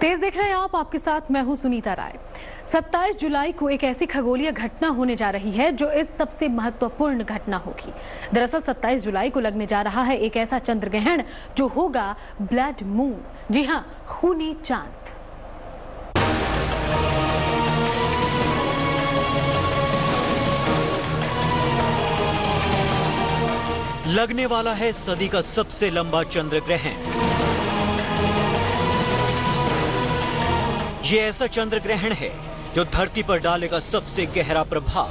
तेज देख रहे हैं आप, आपके साथ मैं हूं सुनीता राय। 27 जुलाई को एक ऐसी खगोलीय घटना होने जा रही है जो इस सबसे महत्वपूर्ण घटना होगी। दरअसल 27 जुलाई को लगने जा रहा है एक ऐसा चंद्र ग्रहण जो होगा ब्लड मून। जी हां, खूनी चांद। लगने वाला है सदी का सबसे लंबा चंद्र ग्रहण। ये ऐसा चंद्र ग्रहण है जो धरती पर डालेगा सबसे गहरा प्रभाव।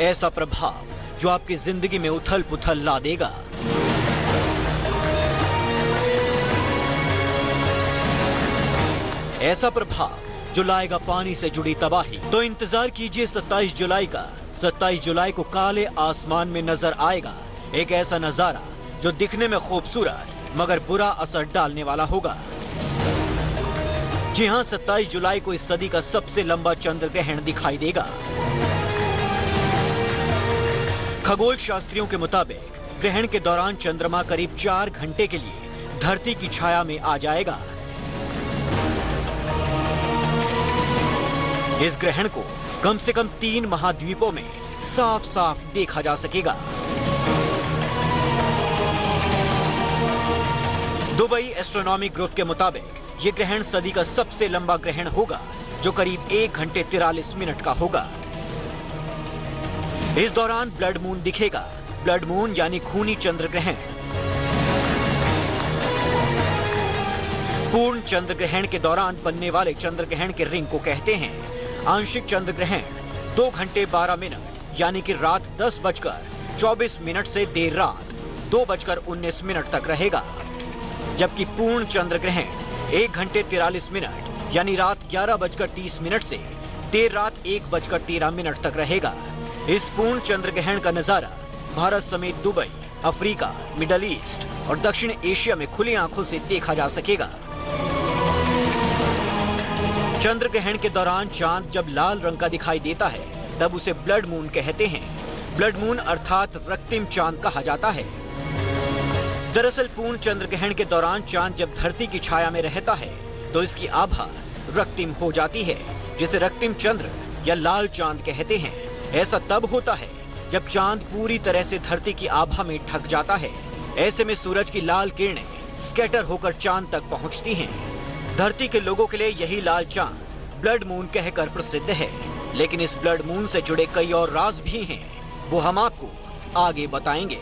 ऐसा प्रभाव जो आपकी जिंदगी में उथल पुथल ला देगा। ऐसा प्रभाव जो लाएगा पानी से जुड़ी तबाही। तो इंतजार कीजिए 27 जुलाई का। 27 जुलाई को काले आसमान में नजर आएगा एक ऐसा नजारा जो दिखने में खूबसूरत मगर बुरा असर डालने वाला होगा। जी हां, 27 जुलाई को इस सदी का सबसे लंबा चंद्र ग्रहण दिखाई देगा। खगोल शास्त्रियों के मुताबिक ग्रहण के दौरान चंद्रमा करीब 4 घंटे के लिए धरती की छाया में आ जाएगा। इस ग्रहण को कम से कम 3 महाद्वीपों में साफ साफ देखा जा सकेगा। दुबई एस्ट्रोनॉमी ग्रुप के मुताबिक ये ग्रहण सदी का सबसे लंबा ग्रहण होगा जो करीब 1 घंटे 43 मिनट का होगा। इस दौरान ब्लड मून दिखेगा। ब्लड मून यानी खूनी चंद्र ग्रहण। पूर्ण चंद्र ग्रहण के दौरान बनने वाले चंद्र ग्रहण के रिंग को कहते हैं। आंशिक चंद्र ग्रहण 2 घंटे 12 मिनट यानी कि रात 10:24 से देर रात 2:19 तक रहेगा, जबकि पूर्ण चंद्र ग्रहण 1 घंटे 43 मिनट यानी रात 11:30 से देर रात 1:13 तक रहेगा। इस पूर्ण चंद्र ग्रहण का नजारा भारत समेत दुबई, अफ्रीका, मिडल ईस्ट और दक्षिण एशिया में खुली आंखों से देखा जा सकेगा। चंद्र ग्रहण के दौरान चांद जब लाल रंग का दिखाई देता है तब उसे ब्लड मून कहते हैं। ब्लड मून अर्थात रक्तिम चांद कहा जाता है। दरअसल पूर्ण चंद्र ग्रहण के दौरान चांद जब धरती की छाया में रहता है तो इसकी आभा रक्तिम हो जाती है, जिसे रक्तिम चंद्र या लाल चांद कहते हैं। ऐसा तब होता है जब चांद पूरी तरह से धरती की आभा में ढक जाता है। ऐसे में सूरज की लाल किरणें स्कैटर होकर चांद तक पहुंचती हैं। धरती के लोगों के लिए यही लाल चांद ब्लड मून कहकर प्रसिद्ध है। लेकिन इस ब्लड मून से जुड़े कई और राज भी हैं, वो हम आपको आगे बताएंगे।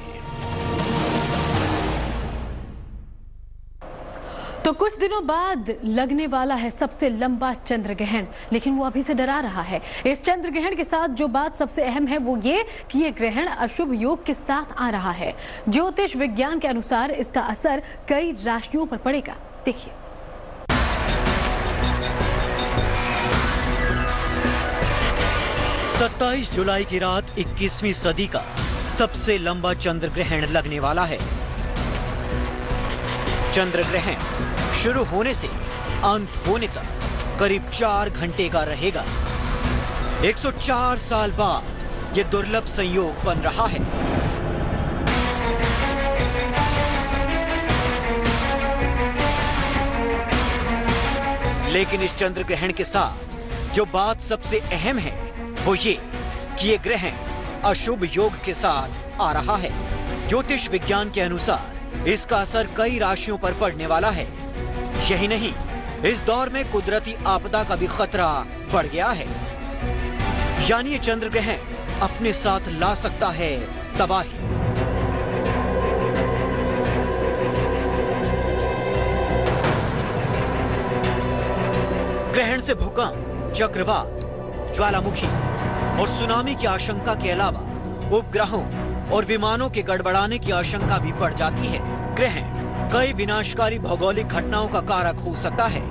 तो कुछ दिनों बाद लगने वाला है सबसे लंबा चंद्र ग्रहण, लेकिन वो अभी से डरा रहा है। इस चंद्र ग्रहण के साथ जो बात सबसे अहम है वो ये कि ये ग्रहण अशुभ योग के साथ आ रहा है। ज्योतिष विज्ञान के अनुसार इसका असर कई राशियों पर पड़ेगा। देखिए, 27 जुलाई की रात 21वीं सदी का सबसे लंबा चंद्र ग्रहण लगने वाला है। चंद्र ग्रहण शुरू होने से अंत होने तक करीब 4 घंटे का रहेगा। 104 साल बाद ये दुर्लभ संयोग बन रहा है। लेकिन इस चंद्र ग्रहण के साथ जो बात सबसे अहम है वो ये कि ये ग्रहण अशुभ योग के साथ आ रहा है। ज्योतिष विज्ञान के अनुसार इसका असर कई राशियों पर पड़ने वाला है। यही नहीं, इस दौर में कुदरती आपदा का भी खतरा बढ़ गया है। यानी ये चंद्र ग्रहण अपने साथ ला सकता है तबाही। ग्रहण से भूकंप, चक्रवात, ज्वालामुखी और सुनामी की आशंका के अलावा उपग्रहों और विमानों के गड़बड़ाने की आशंका भी बढ़ जाती है। ग्रहण कई विनाशकारी भौगोलिक घटनाओं का कारक हो सकता है।